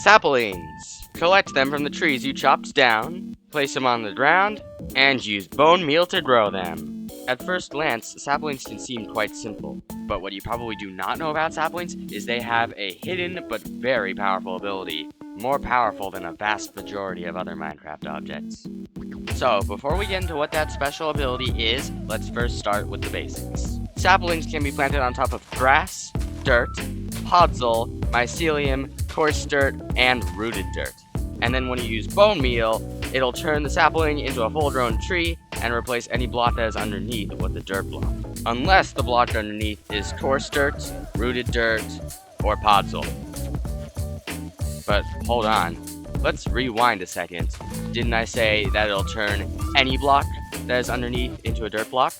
Saplings. Collect them from the trees you chopped down, place them on the ground, and use bone meal to grow them. At first glance, saplings can seem quite simple, but what you probably do not know about saplings is they have a hidden but very powerful ability, more powerful than a vast majority of other Minecraft objects. So, before we get into what that special ability is, let's first start with the basics. Saplings can be planted on top of grass, dirt, podzol, mycelium, coarse dirt, and rooted dirt. And then when you use bone meal, it'll turn the sapling into a full-grown tree and replace any block that is underneath with a dirt block. Unless the block underneath is coarse dirt, rooted dirt, or podzol. But hold on, let's rewind a second. Didn't I say that it'll turn any block that is underneath into a dirt block?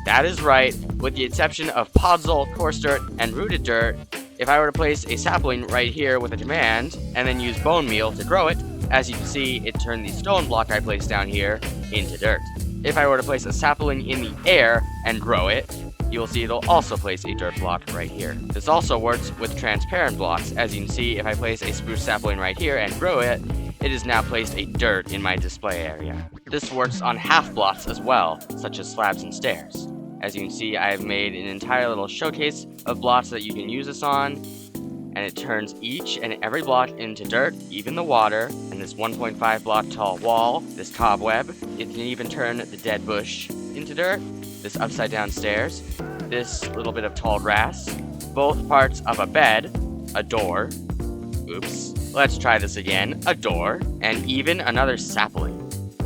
That is right, with the exception of podzol, coarse dirt, and rooted dirt. If I were to place a sapling right here with a command, and then use bone meal to grow it, as you can see, it turned the stone block I placed down here into dirt. If I were to place a sapling in the air and grow it, you will see it'll also place a dirt block right here. This also works with transparent blocks. As you can see, if I place a spruce sapling right here and grow it, it has now placed a dirt in my display area. This works on half blocks as well, such as slabs and stairs. As you can see, I have made an entire little showcase of blocks that you can use this on, and it turns each and every block into dirt, even the water, and this 1.5 block tall wall, this cobweb. It can even turn the dead bush into dirt, this upside down stairs, this little bit of tall grass, both parts of a bed, a door, oops, let's try this again, a door, and even another sapling.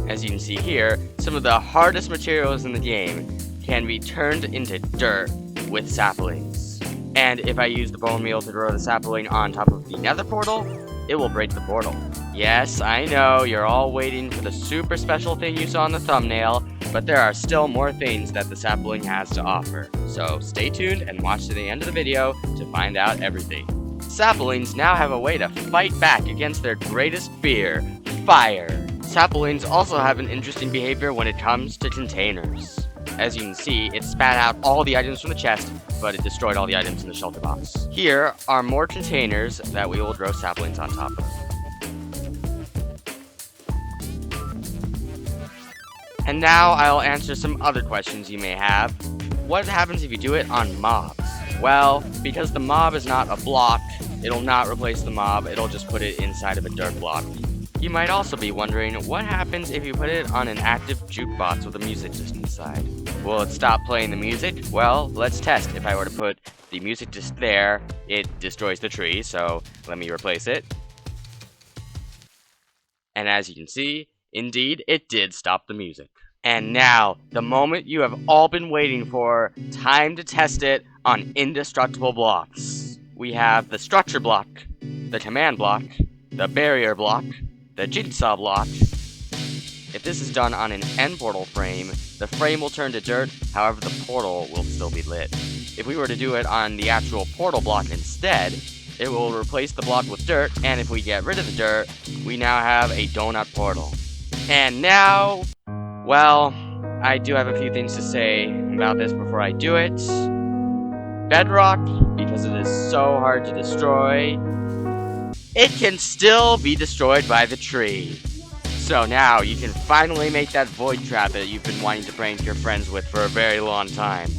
As you can see here, some of the hardest materials in the game can be turned into dirt with saplings. And if I use the bone meal to grow the sapling on top of the nether portal, it will break the portal. Yes, I know, you're all waiting for the super special thing you saw in the thumbnail, but there are still more things that the sapling has to offer. So stay tuned and watch to the end of the video to find out everything. Saplings now have a way to fight back against their greatest fear, fire. Saplings also have an interesting behavior when it comes to containers. As you can see, it spat out all the items from the chest, but it destroyed all the items in the shelter box. Here are more containers that we will grow saplings on top of. And now I'll answer some other questions you may have. What happens if you do it on mobs? Well, because the mob is not a block, it'll not replace the mob, it'll just put it inside of a dirt block. You might also be wondering, what happens if you put it on an active jukebox with a music disc inside? Will it stop playing the music? Well, let's test. If I were to put the music disc there, it destroys the tree, so let me replace it. And as you can see, indeed, it did stop the music. And now, the moment you have all been waiting for, time to test it on indestructible blocks. We have the structure block, the command block, the barrier block, the jigsaw block. If this is done on an end portal frame, the frame will turn to dirt, however the portal will still be lit. If we were to do it on the actual portal block instead, it will replace the block with dirt, and if we get rid of the dirt, we now have a donut portal. And now, well, I do have a few things to say about this before I do it. Bedrock, because it is so hard to destroy, it can still be destroyed by the tree. So now you can finally make that void trap that you've been wanting to prank your friends with for a very long time.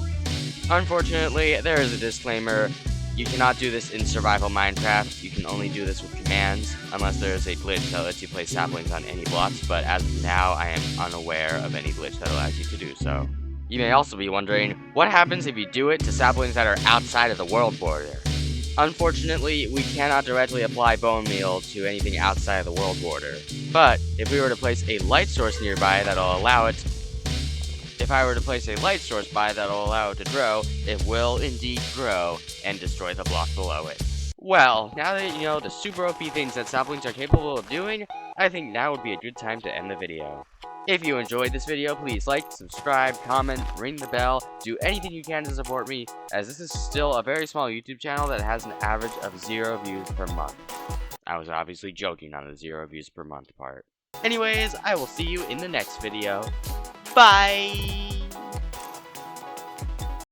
Unfortunately, there is a disclaimer. You cannot do this in survival Minecraft. You can only do this with commands, unless there is a glitch that lets you place saplings on any blocks, but as of now, I am unaware of any glitch that allows you to do so. You may also be wondering, what happens if you do it to saplings that are outside of the world border? Unfortunately, we cannot directly apply bone meal to anything outside of the world border. But if we were to place a light source nearby that'll allow it, to grow, it will indeed grow and destroy the block below it. Well, now that you know the super OP things that saplings are capable of doing, I think now would be a good time to end the video. If you enjoyed this video, please like, subscribe, comment, ring the bell, do anything you can to support me, as this is still a very small YouTube channel that has an average of 0 views per month. I was obviously joking on the 0 views per month part. Anyways, I will see you in the next video. Bye!